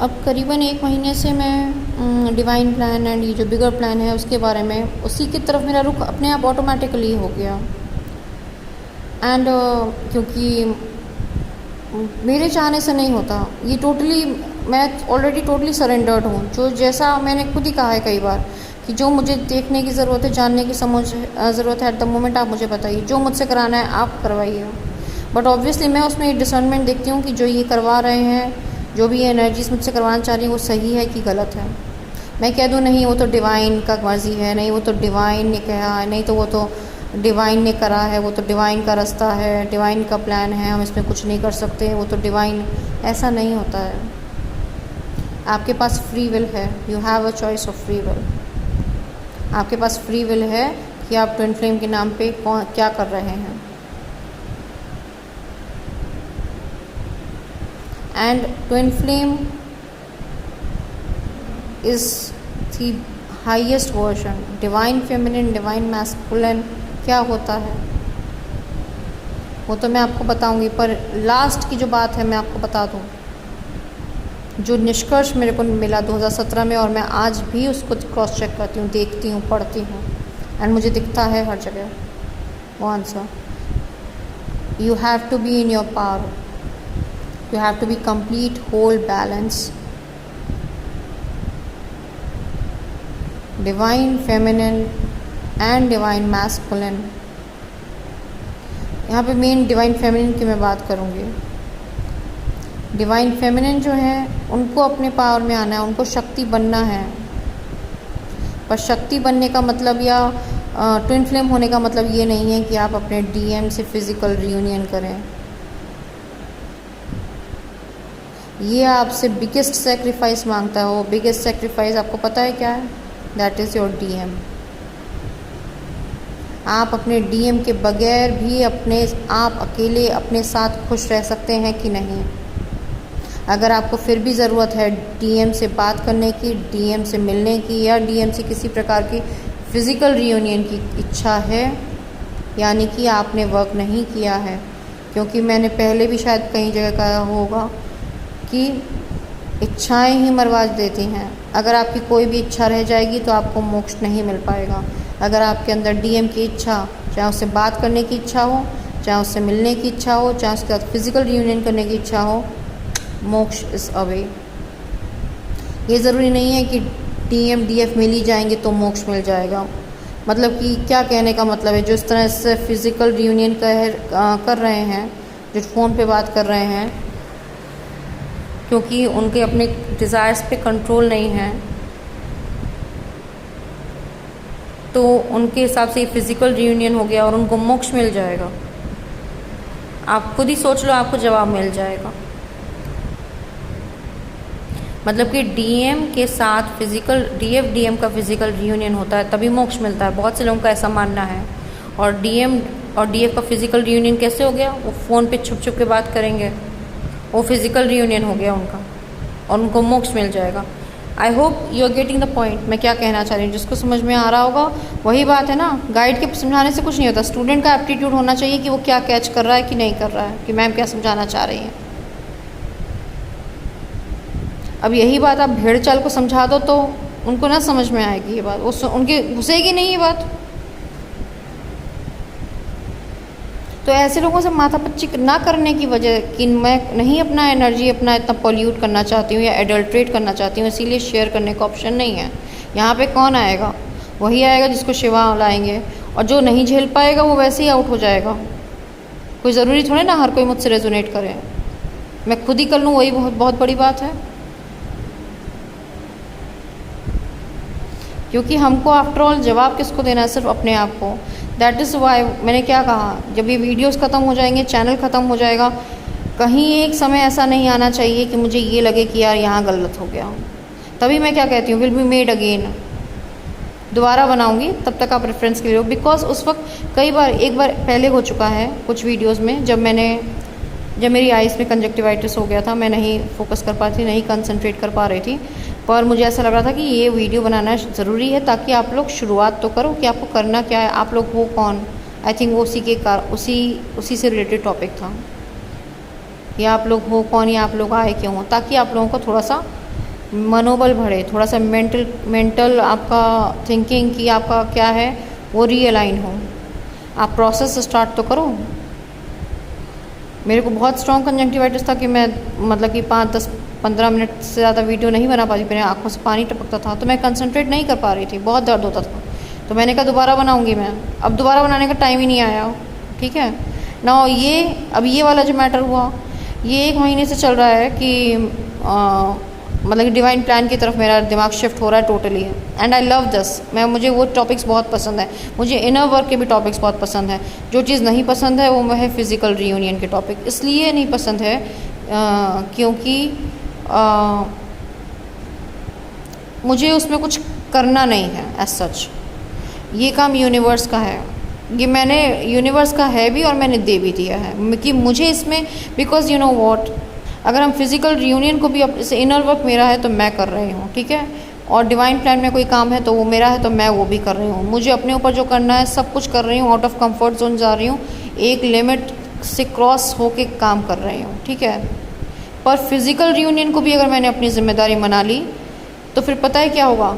अब करीबन 1 महीने से मैं डिवाइन प्लान एंड ये जो बिगर प्लान है उसके बारे में उसी की तरफ मेरा रुख अपने आप ऑटोमेटिकली हो गया। एंड क्योंकि मेरे चाहने से नहीं होता ये टोटली, मैं ऑलरेडी टोटली सरेंडर्ड हूँ। जो जैसा मैंने खुद ही कहा है कई बार कि जो मुझे देखने की ज़रूरत है, जानने की समझ ज़रूरत है, एट द मोमेंट आप मुझे बताइए, जो मुझसे कराना है आप करवाइए। बट ऑब्वियसली मैं उसमें एक डिसर्नमेंट देखती हूँ कि जो ये करवा रहे हैं, जो भी ये एनर्जीज मुझसे करवाना चाह रही है, वो सही है कि गलत है। मैं कह दूँ नहीं वो तो डिवाइन का मर्ज़ी है, नहीं वो तो डिवाइन ने कहा है, नहीं तो वो तो डिवाइन ने करा है, वो तो डिवाइन का रास्ता है, डिवाइन का प्लान है, हम इसमें कुछ नहीं कर सकते, वो तो डिवाइन। ऐसा नहीं होता है। आपके पास फ्री विल है, you have a choice of free will. आपके पास फ्री विल है कि आप ट्विन फ्लेम के नाम पे क्या कर रहे हैं। And twin flame is the highest version. Divine feminine, divine masculine क्या होता है वो तो मैं आपको बताऊंगी, पर लास्ट की जो बात है मैं आपको बता दूं। जो निष्कर्ष मेरे को मिला 2017 में, और मैं आज भी उसको क्रॉस चेक करती हूँ, देखती हूँ, पढ़ती हूँ, एंड मुझे दिखता है हर जगह वो answer. You have to be in your power, you have to be complete, whole, balance, divine feminine and divine masculine. यहाँ पे मेन डिवाइन फेमिनिन की मैं बात करूँगी। डिवाइन फेमिनिन जो है उनको अपने पावर में आना है, उनको शक्ति बनना है। पर शक्ति बनने का मतलब या ट्विन फ्लेम होने का मतलब ये नहीं है कि आप अपने डीएम से फिज़िकल रियूनियन करें। ये आपसे बिगेस्ट सेक्रीफाइस मांगता है। वो बिगेस्ट सेक्रीफाइस आपको पता है क्या है? That is your DM. आप अपने डीएम के बगैर भी आप अकेले अपने साथ खुश रह सकते हैं कि नहीं? अगर आपको फिर भी ज़रूरत है डीएम से बात करने की, डीएम से मिलने की, या डीएम से किसी प्रकार की फ़िज़िकल रियूनियन की इच्छा है, यानी कि आपने वर्क नहीं किया है। क्योंकि मैंने पहले भी शायद कई जगह कहा होगा कि इच्छाएं ही मरवा देती हैं। अगर आपकी कोई भी इच्छा रह जाएगी तो आपको मोक्ष नहीं मिल पाएगा। अगर आपके अंदर डीएम की इच्छा, चाहे उससे बात करने की इच्छा हो, चाहे उससे मिलने की इच्छा हो, चाहे उसके साथ फिज़िकल रियूनियन करने की इच्छा हो, मोक्ष इज़ अवे। ये ज़रूरी नहीं है कि डीएम डीएफ मिल ही जाएंगे तो मोक्ष मिल जाएगा। मतलब कि क्या कहने का मतलब है, जो इस तरह से फिज़िकल रियूनियन कर रहे हैं, जो फ़ोन पे बात कर रहे हैं, क्योंकि उनके अपने डिज़ायर्स पे कंट्रोल नहीं है, तो उनके हिसाब से ये फ़िज़िकल रियूनियन हो गया और उनको मोक्ष मिल जाएगा। आप खुद ही सोच लो, आपको जवाब मिल जाएगा। मतलब कि डीएम के साथ फिज़िकल डीएम का फिज़िकल रियूनियन होता है तभी मोक्ष मिलता है। बहुत से लोगों का ऐसा मानना है। और डीएम और डीएफ का फिज़िकल रियूनियन कैसे हो गया? वो फ़ोन पे छुप छुप के बात करेंगे, वो फिज़िकल रियूनियन हो गया उनका, और उनको मोक्ष मिल जाएगा। I hope you are getting the point, मैं क्या कहना चाह रही हूँ। जिसको समझ में आ रहा होगा, वही बात है ना। गाइड के समझाने से कुछ नहीं होता। स्टूडेंट का एप्टीट्यूड होना चाहिए कि वो क्या कैच कर रहा है कि नहीं कर रहा है, कि मैम क्या समझाना चाह रही हैं। अब यही बात आप भेड़ चाल को समझा दो तो उनको ना समझ में आएगी ये बात, वो उनके घुसेगी नहीं ये बात। तो ऐसे लोगों से माथापच्ची ना करने की वजह कि मैं नहीं अपना एनर्जी अपना इतना पॉल्यूट करना चाहती हूँ या एडल्ट्रेट करना चाहती हूँ, इसीलिए शेयर करने का ऑप्शन नहीं है। यहाँ पे कौन आएगा? वही आएगा जिसको शिवा लाएंगे, और जो नहीं झेल पाएगा वो वैसे ही आउट हो जाएगा। कोई ज़रूरी थोड़े ना हर कोई मुझसे रेजोनेट करे, मैं खुद ही कर लूँ, वही बहुत बहुत बड़ी बात है। क्योंकि हमको आफ्टर ऑल जवाब किसको देना है? सिर्फ अपने आप को। दैट इज़ वाई मैंने क्या कहा, जब ये वीडियोस ख़त्म हो जाएंगे, चैनल ख़त्म हो जाएगा, कहीं एक समय ऐसा नहीं आना चाहिए कि मुझे ये लगे कि यार यहाँ गलत हो गया। तभी मैं क्या कहती हूँ, विल बी मेड अगेन, दोबारा बनाऊँगी, तब तक आप रेफरेंस के लिए हो। बिकॉज उस वक्त कई बार, एक बार पहले हो चुका है कुछ वीडियोज़ में, जब मेरी आइज़ में कंजक्टिवाइटिस हो गया था, मैं नहीं फोकस कर पाती थी, नहीं कंसंट्रेट कर पा रही थी। पर मुझे ऐसा लग रहा था कि ये वीडियो बनाना ज़रूरी है, ताकि आप लोग शुरुआत तो करो कि आपको करना क्या है, आप लोग हो कौन। आई थिंक वो उसी से रिलेटेड टॉपिक था, या आप लोग हो कौन, या आप लोग आए क्यों, ताकि आप लोगों को थोड़ा सा मनोबल बढ़े, थोड़ा सा मेंटल आपका थिंकिंग की आपका क्या है वो रीअलाइन हो। आप प्रोसेस स्टार्ट तो करो। मेरे को बहुत स्ट्रॉन्ग कंजंक्टिवाइटिस था कि मैं मतलब कि 5-10-15 मिनट से ज़्यादा वीडियो नहीं बना पाती, मेरे आँखों से पानी टपकता था, तो मैं कंसंट्रेट नहीं कर पा रही थी, बहुत दर्द होता था। तो मैंने कहा दोबारा बनाऊंगी मैं, अब दोबारा बनाने का टाइम ही नहीं आया। ठीक है ना। ये अब ये वाला जो मैटर हुआ ये 1 महीने से चल रहा है कि मतलब कि डिवाइन प्लान की तरफ मेरा दिमाग शिफ्ट हो रहा है totally. And I love this. मुझे वो टॉपिक्स बहुत पसंद है, मुझे इनर वर्क के भी टॉपिक्स बहुत पसंद है। जो चीज़ नहीं पसंद है वो है फिज़िकल रियूनियन के टॉपिक। इसलिए नहीं पसंद है क्योंकि मुझे उसमें कुछ करना नहीं है एज सच। ये काम यूनिवर्स का है, ये मैंने यूनिवर्स का है भी और मैंने दे भी दिया है कि मुझे इसमें, बिकॉज यू नो वॉट, अगर हम फिज़िकल रियूनियन को भी जैसे इनर वर्क मेरा है तो मैं कर रही हूँ, ठीक है, और डिवाइन प्लान में कोई काम है तो वो मेरा है तो मैं वो भी कर रही हूँ। मुझे अपने ऊपर जो करना है सब कुछ कर रही हूँ, आउट ऑफ कंफर्ट जोन जा रही हूँ, एक लिमिट से क्रॉस होके काम कर रही हूँ, ठीक है। पर फिज़िकल रियूनियन को भी अगर मैंने अपनी जिम्मेदारी मना ली तो फिर पता है क्या होगा,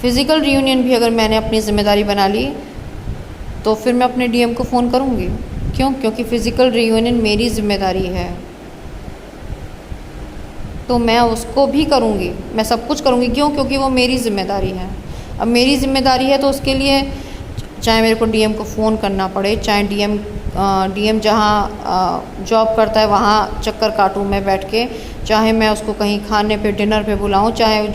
फिज़िकल रियूनियन भी अगर मैंने अपनी ज़िम्मेदारी बना ली तो फिर मैं अपने डीएम को फ़ोन करूँगी। क्यों? क्योंकि फ़िज़िकल रियूनियन मेरी ज़िम्मेदारी है, तो मैं उसको भी करूँगी, मैं सब कुछ करूँगी। क्यों? क्योंकि वो मेरी ज़िम्मेदारी है। अब मेरी ज़िम्मेदारी है तो उसके लिए चाहे मेरे को डीएम को फ़ोन करना पड़े, चाहे डीएम जहाँ जॉब करता है वहाँ चक्कर काटूँ मैं बैठ के, चाहे मैं उसको कहीं खाने पे डिनर पे बुलाऊँ, चाहे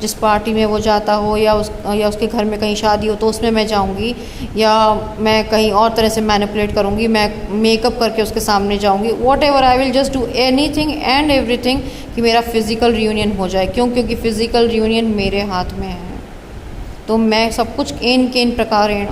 जिस पार्टी में वो जाता हो या उसके घर में कहीं शादी हो तो उसमें मैं जाऊँगी, या मैं कहीं और तरह से मैनिपुलेट करूँगी, मैं मेकअप करके उसके सामने जाऊँगी, whatever, I will just do anything and everything कि मेरा फ़िज़िकल रियूनियन हो जाए। क्यों? क्योंकि फ़िज़िकल रियूनियन मेरे हाथ में है, तो मैं सब कुछ केन प्रकारेण।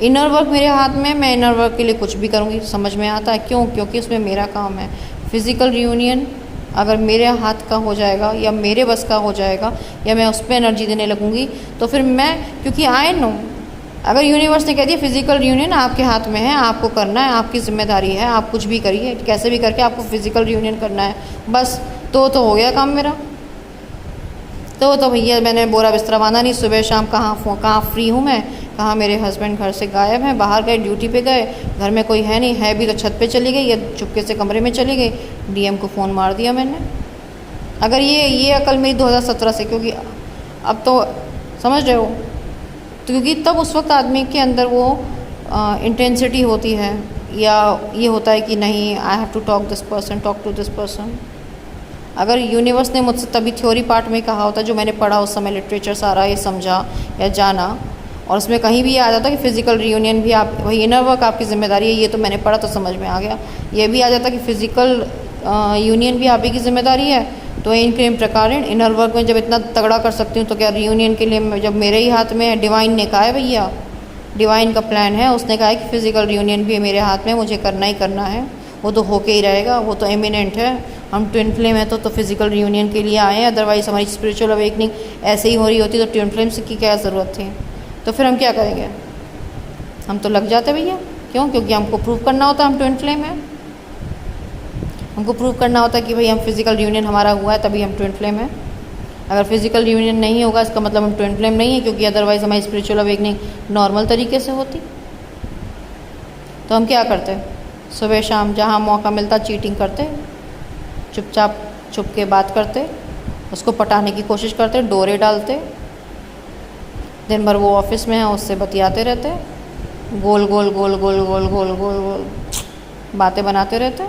इनर वर्क मेरे हाथ में, मैं इनर वर्क के लिए कुछ भी करूँगी, समझ में आता है। क्यों? क्योंकि उसमें मेरा काम है। फिज़िकल रियूनियन अगर मेरे हाथ का हो जाएगा या मेरे बस का हो जाएगा या मैं उस पर एनर्जी देने लगूँगी तो फिर मैं, क्योंकि आई नो, अगर यूनिवर्स ने कह दिया फिज़िकल रियूनियन आपके हाथ में है, आपको करना है, आपकी ज़िम्मेदारी है, आप कुछ भी करिए, कैसे भी करके आपको फिज़िकल रियूनियन करना है, बस तो हो गया काम मेरा। तो भैया मैंने बोरा बिस्तरा बांधा नहीं, सुबह शाम कहाँ फ्री हूँ मैं, कहाँ मेरे हस्बैंड घर से गायब हैं, बाहर गए, ड्यूटी पे गए, घर में कोई है नहीं, है भी तो छत पे चली गई या चुपके से कमरे में चली गई। डीएम को फ़ोन मार दिया मैंने। अगर ये अकल मेरी 2017 से, क्योंकि अब तो समझ रहे हो, तो क्योंकि तब उस वक्त आदमी के अंदर वो इंटेंसिटी होती है, या ये होता है कि नहीं I have to talk to this person. अगर यूनिवर्स ने मुझसे तभी थ्योरी पार्ट में कहा होता, जो मैंने पढ़ा उस समय, लिटरेचर सारा ये समझा या जाना, और उसमें कहीं भी ये आ जाता कि फ़िज़िकल रियूनियन भी आप, वही इनर वर्क आपकी ज़िम्मेदारी है, ये तो मैंने पढ़ा तो समझ में आ गया। ये भी आ जाता कि फ़िज़िकल यूनियन भी आप ही की ज़िम्मेदारी है, तो इन प्रकारेण इनर वर्क में जब इतना तगड़ा कर सकती हूँ तो क्या रियूनियन के लिए जब मेरे ही हाथ में है, डिवाइन ने कहा है भैया, डिवाइन का प्लान है, उसने कहा है कि फ़िज़िकल रियूनियन भी मेरे हाथ में, मुझे करना ही करना है, वो तो होके ही रहेगा, वो तो इमिनेंट है। हम ट्विन फ्लेम है तो फिज़िकल रियूनियन के लिए आए हैं, अदरवाइज़ हमारी स्पिरिचुअल अवेकनिंग ऐसे ही हो रही होती तो ट्विन फ्लेम की क्या ज़रूरत थी। तो फिर हम क्या करेंगे, हम तो लग जाते भैया। क्यों? क्योंकि हमको प्रूव करना होता है हम ट्विन फ्लेम है, हमको प्रूव करना होता है कि भाई हम फिज़िकल रियूनियन हमारा हुआ है तभी हम ट्विन फ्लेम है। अगर फिज़िकल रियूनियन नहीं होगा इसका मतलब हम ट्विन फ्लेम नहीं है, क्योंकि अदरवाइज़ हमारी स्पिरिचुअल अवेकनिंग नॉर्मल तरीके से होती। तो हम क्या करते, सुबह शाम जहाँ मौका मिलता चीटिंग करते, चुपचाप छुप के बात करते, उसको पटाने की कोशिश करते, डोरे डालते, दिन भर वो ऑफिस में है उससे बतियाते रहते, गोल गोल गोल गोल गोल गोल गोल गोल बातें बनाते रहते,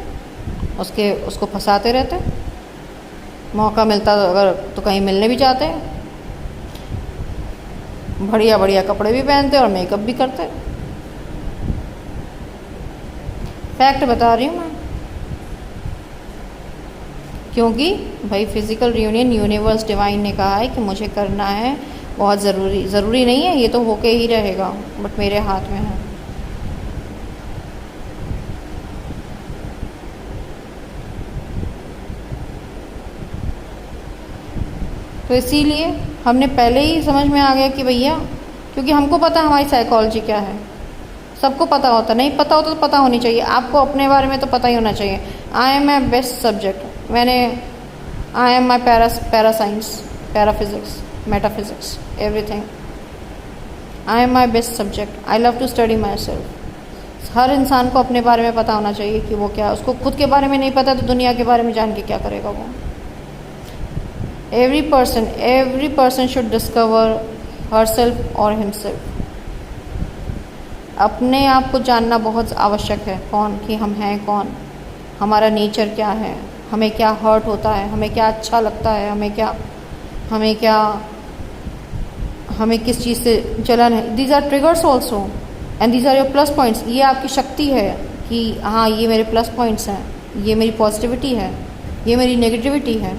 उसको फंसाते रहते। मौका मिलता अगर तो कहीं मिलने भी जाते, बढ़िया बढ़िया कपड़े भी पहनते और मेकअप भी करते। फैक्ट बता रही हूँ मैं, क्योंकि भाई फिज़िकल रियूनियन यूनिवर्स डिवाइन ने कहा है कि मुझे करना है, बहुत ज़रूरी नहीं है, ये तो होके ही रहेगा, बट मेरे हाथ में है। तो इसीलिए हमने पहले ही समझ में आ गया कि भैया, क्योंकि हमको पता है हमारी साइकोलॉजी क्या है, सबको पता होता, नहीं पता होता तो पता होनी चाहिए। आपको अपने बारे में तो पता ही होना चाहिए। I am a best subject. मैंने I am my para science, para physics, metaphysics, everything. I am my best subject, I love to study myself. हर इंसान को अपने बारे में पता होना चाहिए कि वो क्या, उसको खुद के बारे में नहीं पता तो दुनिया के बारे में जान के क्या करेगा वो। Every person should discover her self और हिमसेल्फ। अपने आप को जानना बहुत आवश्यक है, कौन कि हम हैं कौन, हमारा नेचर क्या है, हमें क्या हर्ट होता है, हमें क्या अच्छा लगता है, हमें किस चीज़ से जलन है। These are triggers also and these are your plus points. ये आपकी शक्ति है कि हाँ ये मेरे प्लस पॉइंट्स हैं, ये मेरी पॉजिटिविटी है, ये मेरी नेगेटिविटी है।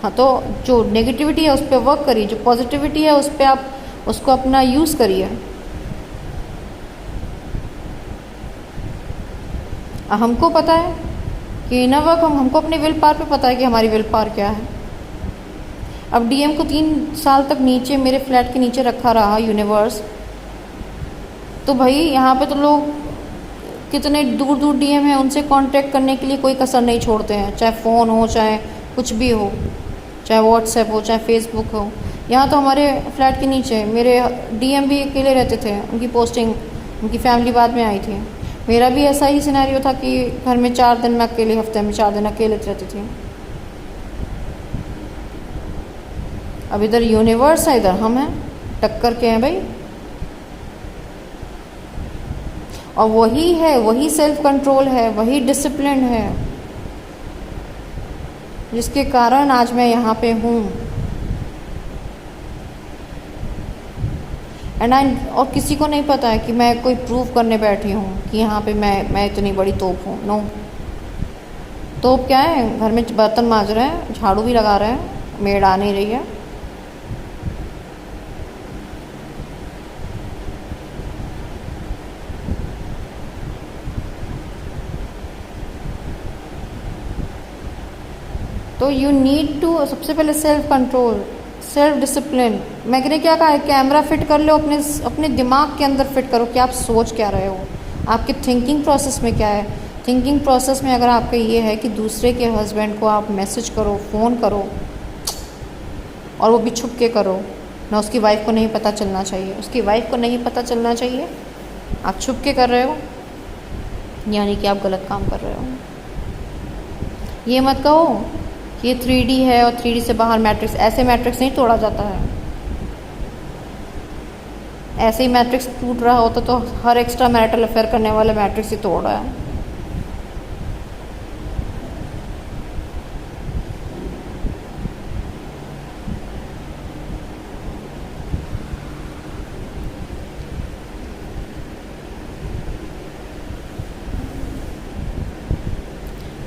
हाँ, तो जो नेगेटिविटी है उस पर वर्क करिए, जो पॉजिटिविटी है उस पर आप उसको अपना यूज़ करिए। हमको पता है कि इनर वर्क, हमको अपने विल पावर पे पता है कि हमारी विल पावर क्या है। अब डीएम को 3 साल तक नीचे, मेरे फ्लैट के नीचे रखा रहा यूनिवर्स, तो भाई यहाँ पे तो लोग कितने दूर दूर डीएम हैं, उनसे कांटेक्ट करने के लिए कोई कसर नहीं छोड़ते हैं, चाहे फ़ोन हो, चाहे कुछ भी हो, चाहे व्हाट्सएप हो, चाहे फेसबुक हो। यहाँ तो हमारे फ्लैट के नीचे मेरे डीएम भी अकेले रहते थे, उनकी पोस्टिंग, उनकी फैमिली बाद में आई थी। मेरा भी ऐसा ही सिनेरियो था कि घर में 4 दिन मैं अकेले, हफ्ते में 4 दिन अकेले रहती थी। अब इधर यूनिवर्स है, इधर हम हैं, टक्कर के हैं भाई। और वही है, वही सेल्फ कंट्रोल है, वही डिसिप्लिन है जिसके कारण आज मैं यहाँ पे हूँ। और किसी को नहीं पता है कि मैं कोई प्रूव करने बैठी हूँ कि यहाँ पे मैं इतनी बड़ी तोप हूँ। नो, तोप क्या है, घर में बर्तन मांज रहे हैं, झाड़ू भी लगा रहे हैं, मेड आ नहीं रही है। तो यू नीड टू, सबसे पहले सेल्फ कंट्रोल, सेल्फ डिसिप्लिन। मैंने क्या कहा है, कैमरा फिट कर लो अपने दिमाग के अंदर, फिट करो कि आप सोच क्या रहे हो, आपके थिंकिंग प्रोसेस में क्या है। थिंकिंग प्रोसेस में अगर आपका ये है कि दूसरे के हस्बैंड को आप मैसेज करो, फ़ोन करो, और वो भी छुप के करो ना, उसकी वाइफ को नहीं पता चलना चाहिए, उसकी वाइफ को नहीं पता चलना चाहिए, आप छुप के कर रहे हो, यानी कि आप गलत काम कर रहे हो। ये मत कहो ये 3D है और 3D से बाहर मैट्रिक्स, ऐसे मैट्रिक्स नहीं तोड़ा जाता है। ऐसे ही मैट्रिक्स टूट रहा होता तो हर एक्स्ट्रा मैरिटल अफेयर करने वाले मैट्रिक्स ही तोड़ रहा है।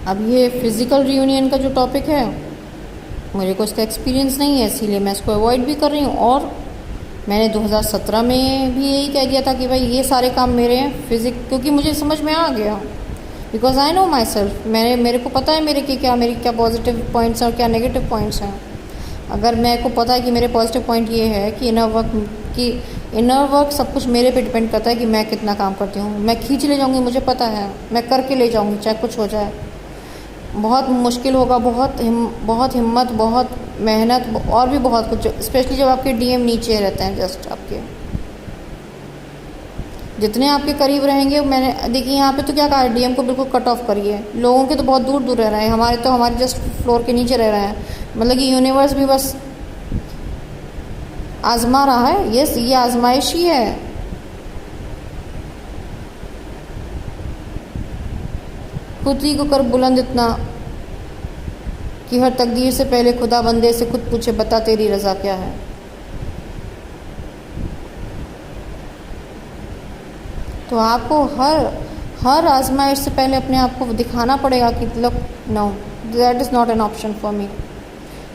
अब ये फिज़िकल रियूनियन का जो टॉपिक है, मुझे को इसका एक्सपीरियंस नहीं है, इसीलिए मैं इसको अवॉइड भी कर रही हूँ। और मैंने 2017 में भी यही कह दिया था कि भाई ये सारे काम मेरे हैं क्योंकि मुझे समझ में आ गया, because I know my self. मेरे को पता है मेरी क्या पॉजिटिव पॉइंट्स हैं और क्या नेगेटिव पॉइंट्स हैं। अगर मेरे को पता है कि मेरे पॉजिटिव पॉइंट ये है कि इनर वर्क सब कुछ मेरे पे डिपेंड करता है कि मैं कितना काम करती हूँ। मैं खींच ले जाऊँगी, मुझे पता है, मैं करके ले जाऊँगी चाहे कुछ हो जाए। बहुत मुश्किल होगा, बहुत हिम्मत, बहुत मेहनत और भी बहुत कुछ, स्पेशली जब आपके डीएम नीचे रहते हैं, जस्ट आपके जितने आपके करीब रहेंगे। मैंने देखिए यहाँ पे तो क्या कहा, डीएम को बिल्कुल कट ऑफ करिए। लोगों के तो बहुत दूर दूर रह रहे हैं, हमारे जस्ट फ्लोर के नीचे रह रहे हैं। मतलब कि यूनिवर्स भी बस आजमा रहा है। यस, ये आजमाइश ही है। खुद ही को कर बुलंद इतना कि हर तकदीर से पहले खुदा बंदे से खुद पूछे, बता तेरी रज़ा क्या है। तो आपको हर आजमाइश से पहले अपने आप को दिखाना पड़ेगा कि look, no that is not an option for me.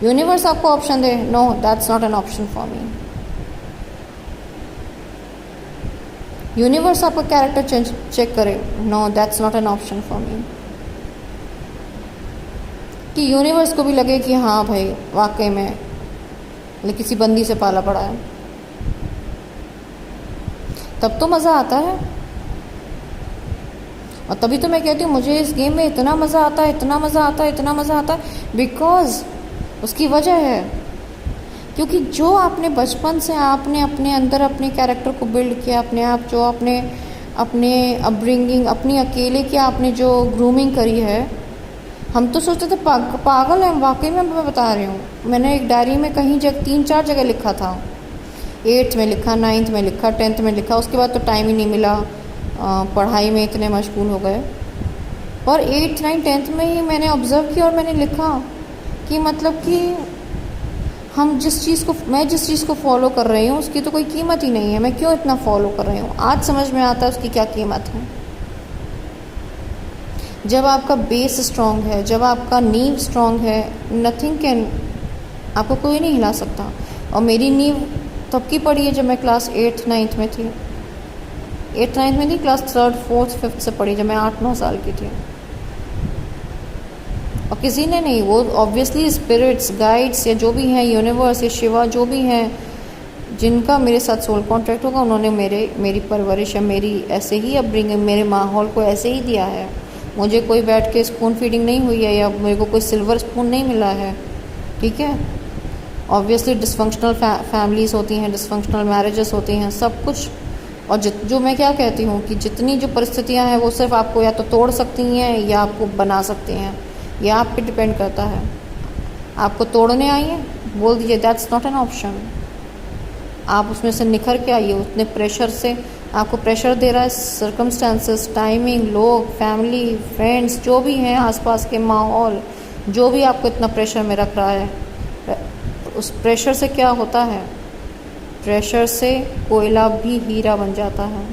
Universe आपको ऑप्शन दे, no that's not an option for me. Universe आपका कैरेक्टर चेक करे, no that's not an option for me. कि यूनिवर्स को भी लगे कि हाँ भाई वाकई में किसी बंदी से पाला पड़ा है, तब तो मज़ा आता है। और तभी तो मैं कहती हूँ मुझे इस गेम में इतना मज़ा आता है, इतना मज़ा आता है, इतना मज़ा आता है, बिकॉज उसकी वजह है क्योंकि जो आपने बचपन से आपने अपने अंदर अपने कैरेक्टर को बिल्ड किया, अपने आप जो आपने अपने अपब्रिंगिंग अपनी अकेले की आपने जो ग्रूमिंग करी है। हम तो सोचते थे पागल हैं, वाकई में मैं बता रही हूँ। मैंने एक डायरी में कहीं 3-4 जगह लिखा था, 8th में लिखा, 9th में लिखा, 10th में लिखा। उसके बाद तो टाइम ही नहीं मिला, पढ़ाई में इतने मशगूल हो गए। पर 8th 9th 10th में ही मैंने ऑब्ज़र्व किया और मैंने लिखा कि मतलब कि मैं जिस चीज़ को फॉलो कर रही हूँ उसकी तो कोई कीमत ही नहीं है, मैं क्यों इतना फॉलो कर रही हूँ। आज समझ में आता है उसकी क्या कीमत है। जब आपका बेस स्ट्रॉन्ग है, जब आपका नींव स्ट्रॉन्ग है, नथिंग कैन, आपको कोई नहीं हिला सकता। और मेरी नींव तब की पड़ी है जब मैं क्लास 8th 9th में थी। 8th 9th में नहीं, क्लास 3rd 4th 5th से पड़ी, जब मैं 8-9 साल की थी। और किसी ने नहीं, वो ऑब्वियसली स्पिरिट्स, गाइड्स या जो भी हैं, यूनिवर्स या शिवा जो भी हैं, जिनका मेरे साथ सोल कॉन्ट्रैक्ट होगा, उन्होंने मेरी परवरिश या मेरी ऐसे ही अपब्रिंगिंग, मेरे माहौल को ऐसे ही दिया है। मुझे कोई बैठ के स्पून फीडिंग नहीं हुई है या मेरे को कोई सिल्वर स्पून नहीं मिला है, ठीक है। ऑब्वियसली डिसफंक्शनल फैमिलीज़ होती हैं, डिसफंक्शनल मैरिजेस होती हैं, सब कुछ। और जो मैं क्या कहती हूँ कि जितनी जो परिस्थितियाँ हैं वो सिर्फ आपको या तो तोड़ सकती हैं या आपको बना सकती हैं, यह आप पे डिपेंड करता है। आपको तोड़ने आई है, बोल दीजिए दैट्स नॉट एन ऑप्शन। आप उसमें से निखर के आइए। उतने प्रेशर से आपको प्रेशर दे रहा है सर्कमस्टांसेस, टाइमिंग, लोग, फैमिली, फ्रेंड्स, जो भी हैं आसपास के माहौल, जो भी आपको इतना प्रेशर में रख रहा है। उस प्रेशर से क्या होता है, प्रेशर से कोयला भी हीरा बन जाता है।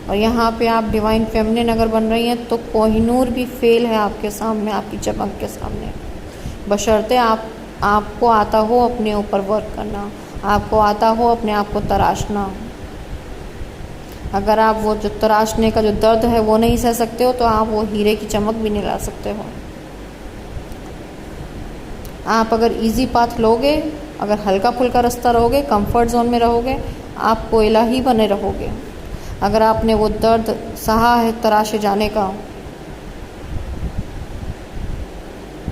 और यहाँ पे आप डिवाइन फेमिनिन अगर बन रही हैं तो कोहिनूर भी फेल है आपके सामने, आपकी चमक के सामने। बशर्ते आपको आता हो अपने ऊपर वर्क करना, आपको आता हो अपने आप को तराशना। अगर आप वो जो तराशने का जो दर्द है वो नहीं सह सकते हो तो आप वो हीरे की चमक भी नहीं ला सकते हो। आप अगर इजी पाथ लोगे, अगर हल्का फुल्का रास्ता रहोगे, कंफर्ट जोन में रहोगे, आप कोयला ही बने रहोगे। अगर आपने वो दर्द सहा है तराशे जाने का,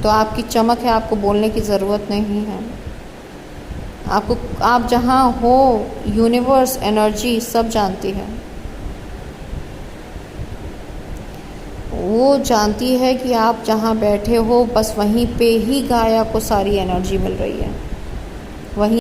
तो आपकी चमक है, आपको बोलने की ज़रूरत नहीं है। आप जहाँ हो, यूनिवर्स, एनर्जी सब जानती है। वो जानती है कि आप जहाँ बैठे हो बस वहीं पे ही गाया को सारी एनर्जी मिल रही है, वहीं